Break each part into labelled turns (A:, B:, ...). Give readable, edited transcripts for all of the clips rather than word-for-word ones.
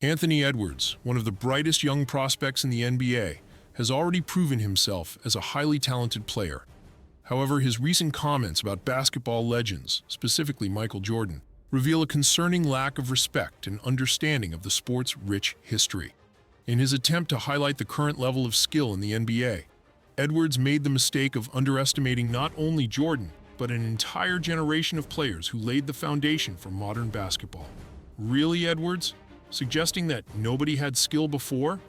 A: Anthony Edwards, one of the brightest young prospects in the NBA, has already proven himself as a highly talented player. However, his recent comments about basketball legends, specifically Michael Jordan, reveal a concerning lack of respect and understanding of the sport's rich history. In his attempt to highlight the current level of skill in the NBA, Edwards made the mistake of underestimating not only Jordan, but an entire generation of players who laid the foundation for modern basketball. Really, Edwards? Suggesting that nobody had skill before?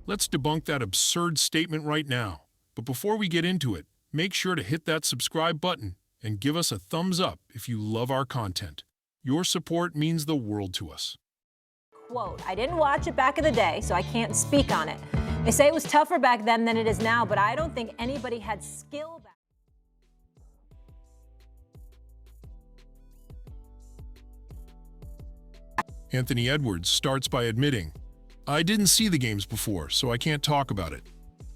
A: Let's debunk that absurd statement right now. But before we get into it, make sure to hit that subscribe button and give us a thumbs up if you love our content. Your support means the world to us.
B: Quote, I didn't watch it back in the day, so I can't speak on it. They say it was tougher back then than it is now, but I don't think anybody had skill back.
A: Anthony Edwards starts by admitting, I didn't see the games before, so I can't talk about it.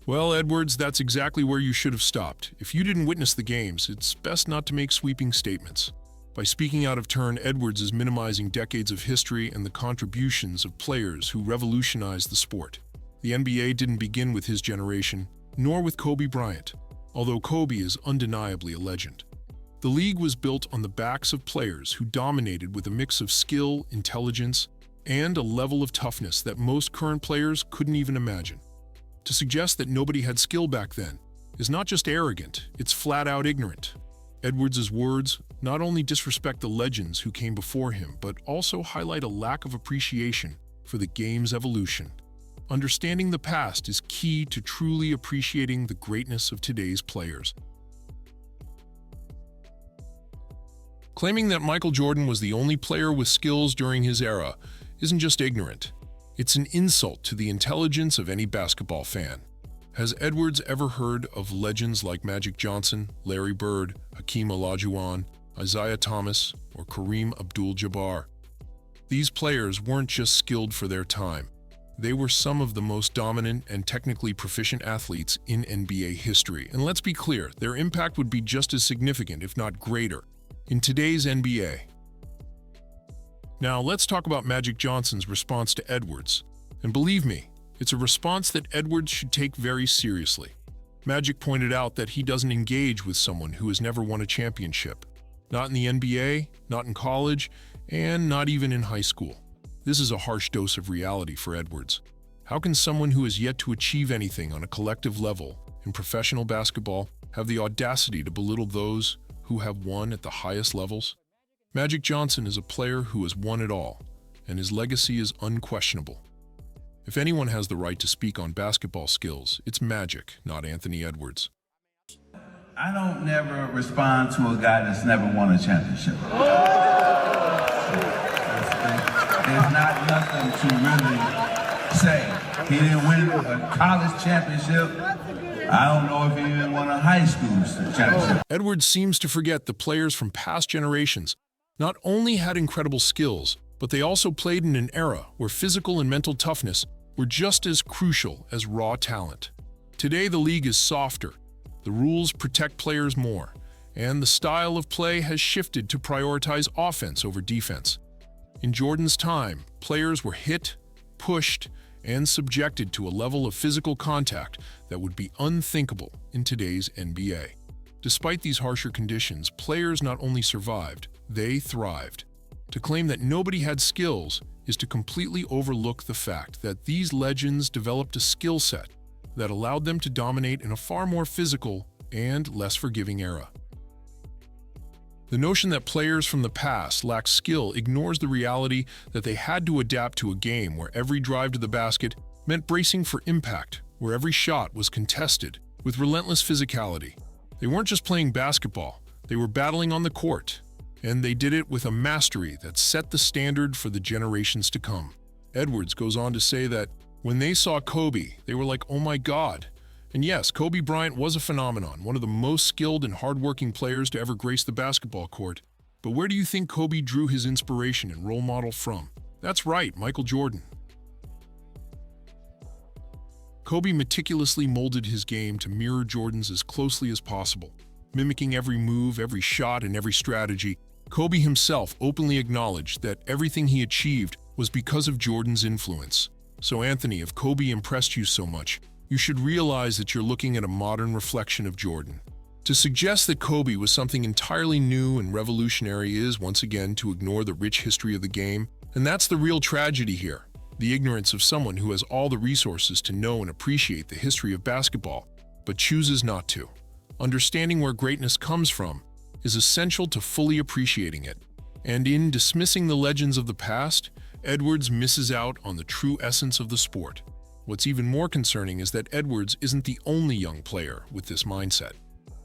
A: Well, Edwards, that's exactly where you should have stopped. If you didn't witness the games, it's best not to make sweeping statements. By speaking out of turn, Edwards is minimizing decades of history and the contributions of players who revolutionized the sport. The NBA didn't begin with his generation, nor with Kobe Bryant, although Kobe is undeniably a legend. The league was built on the backs of players who dominated with a mix of skill, intelligence, and a level of toughness that most current players couldn't even imagine. To suggest that nobody had skill back then is not just arrogant, it's flat-out ignorant. Edwards' words not only disrespect the legends who came before him, but also highlight a lack of appreciation for the game's evolution. Understanding the past is key to truly appreciating the greatness of today's players. Claiming that Michael Jordan was the only player with skills during his era isn't just ignorant. It's an insult to the intelligence of any basketball fan. Has Edwards ever heard of legends like Magic Johnson, Larry Bird, Hakeem Olajuwon, Isaiah Thomas, or Kareem Abdul-Jabbar? These players weren't just skilled for their time. They were some of the most dominant and technically proficient athletes in NBA history. And let's be clear, their impact would be just as significant, if not greater, in today's NBA. Now, let's talk about Magic Johnson's response to Edwards. And believe me, it's a response that Edwards should take very seriously. Magic pointed out that he doesn't engage with someone who has never won a championship. Not in the NBA, not in college, and not even in high school. This is a harsh dose of reality for Edwards. How can someone who has yet to achieve anything on a collective level in professional basketball have the audacity to belittle those who have won at the highest levels? Magic Johnson is a player who has won it all, and his legacy is unquestionable. If anyone has the right to speak on basketball skills, it's Magic, not Anthony Edwards.
C: I don't never respond to a guy that's never won a championship. There's not nothing to really say. He didn't win a college championship. I don't know if he even won a high school championship.
A: Edwards seems to forget the players from past generations not only had incredible skills, but they also played in an era where physical and mental toughness were just as crucial as raw talent. Today, the league is softer, the rules protect players more, and the style of play has shifted to prioritize offense over defense. In Jordan's time, players were hit, pushed, and subjected to a level of physical contact that would be unthinkable in today's NBA. Despite these harsher conditions, players not only survived, they thrived. To claim that nobody had skills is to completely overlook the fact that these legends developed a skill set that allowed them to dominate in a far more physical and less forgiving era. The notion that players from the past lack skill ignores the reality that they had to adapt to a game where every drive to the basket meant bracing for impact, where every shot was contested with relentless physicality. They weren't just playing basketball, they were battling on the court, and they did it with a mastery that set the standard for the generations to come. Edwards goes on to say that when they saw Kobe, they were like, oh my God. And yes, Kobe Bryant was a phenomenon, one of the most skilled and hardworking players to ever grace the basketball court. But where do you think Kobe drew his inspiration and role model from? That's right, Michael Jordan. Kobe meticulously molded his game to mirror Jordan's as closely as possible. Mimicking every move, every shot, and every strategy, Kobe himself openly acknowledged that everything he achieved was because of Jordan's influence. So Anthony, if Kobe impressed you so much, you should realize that you're looking at a modern reflection of Jordan. To suggest that Kobe was something entirely new and revolutionary is, once again, to ignore the rich history of the game, and that's the real tragedy here. The ignorance of someone who has all the resources to know and appreciate the history of basketball, but chooses not to. Understanding where greatness comes from is essential to fully appreciating it. And in dismissing the legends of the past, Edwards misses out on the true essence of the sport. What's even more concerning is that Edwards isn't the only young player with this mindset.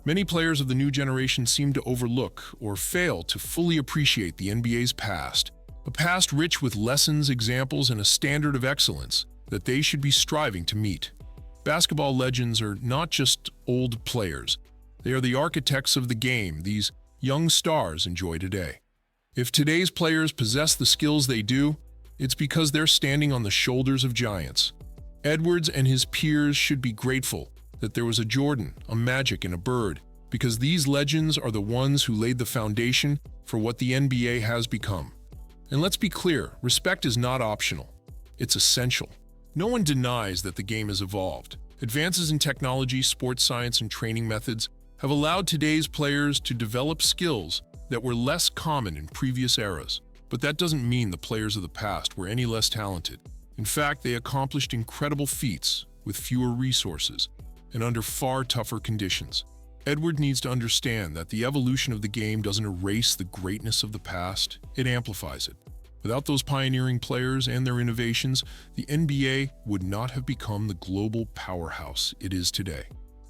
A: Many players of the new generation seem to overlook or fail to fully appreciate the NBA's past, a past rich with lessons, examples, and a standard of excellence that they should be striving to meet. Basketball legends are not just old players. They are the architects of the game these young stars enjoy today. If today's players possess the skills they do, it's because they're standing on the shoulders of giants. Edwards and his peers should be grateful that there was a Jordan, a Magic, and a Bird, because these legends are the ones who laid the foundation for what the NBA has become. And let's be clear, respect is not optional. It's essential. No one denies that the game has evolved. Advances in technology, sports science, and training methods have allowed today's players to develop skills that were less common in previous eras. But that doesn't mean the players of the past were any less talented. In fact, they accomplished incredible feats with fewer resources and under far tougher conditions. Edward needs to understand that the evolution of the game doesn't erase the greatness of the past, it amplifies it. Without those pioneering players and their innovations, the NBA would not have become the global powerhouse it is today.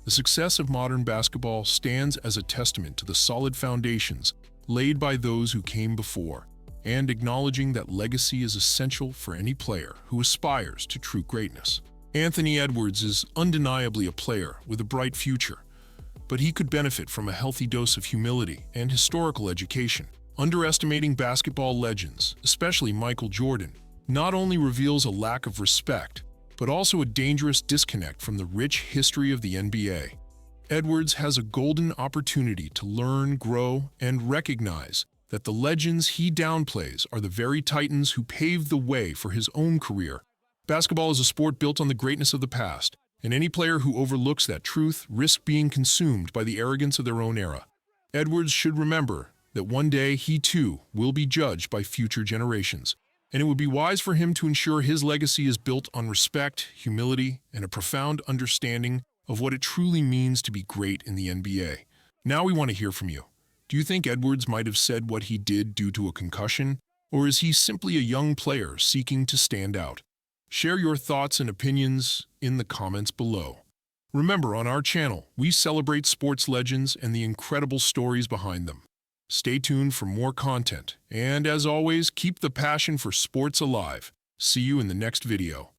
A: The success of modern basketball stands as a testament to the solid foundations laid by those who came before, and acknowledging that legacy is essential for any player who aspires to true greatness. Anthony Edwards is undeniably a player with a bright future, but he could benefit from a healthy dose of humility and historical education. Underestimating basketball legends, especially Michael Jordan, not only reveals a lack of respect, but also a dangerous disconnect from the rich history of the NBA. Edwards has a golden opportunity to learn, grow, and recognize that the legends he downplays are the very titans who paved the way for his own career. Basketball is a sport built on the greatness of the past, and any player who overlooks that truth risks being consumed by the arrogance of their own era. Edwards should remember that one day he too will be judged by future generations, and it would be wise for him to ensure his legacy is built on respect, humility, and a profound understanding of what it truly means to be great in the NBA. Now we want to hear from you. Do you think Edwards might have said what he did due to a concussion, or is he simply a young player seeking to stand out? Share your thoughts and opinions in the comments below. Remember, on our channel, we celebrate sports legends and the incredible stories behind them. Stay tuned for more content, and as always, keep the passion for sports alive. See you in the next video.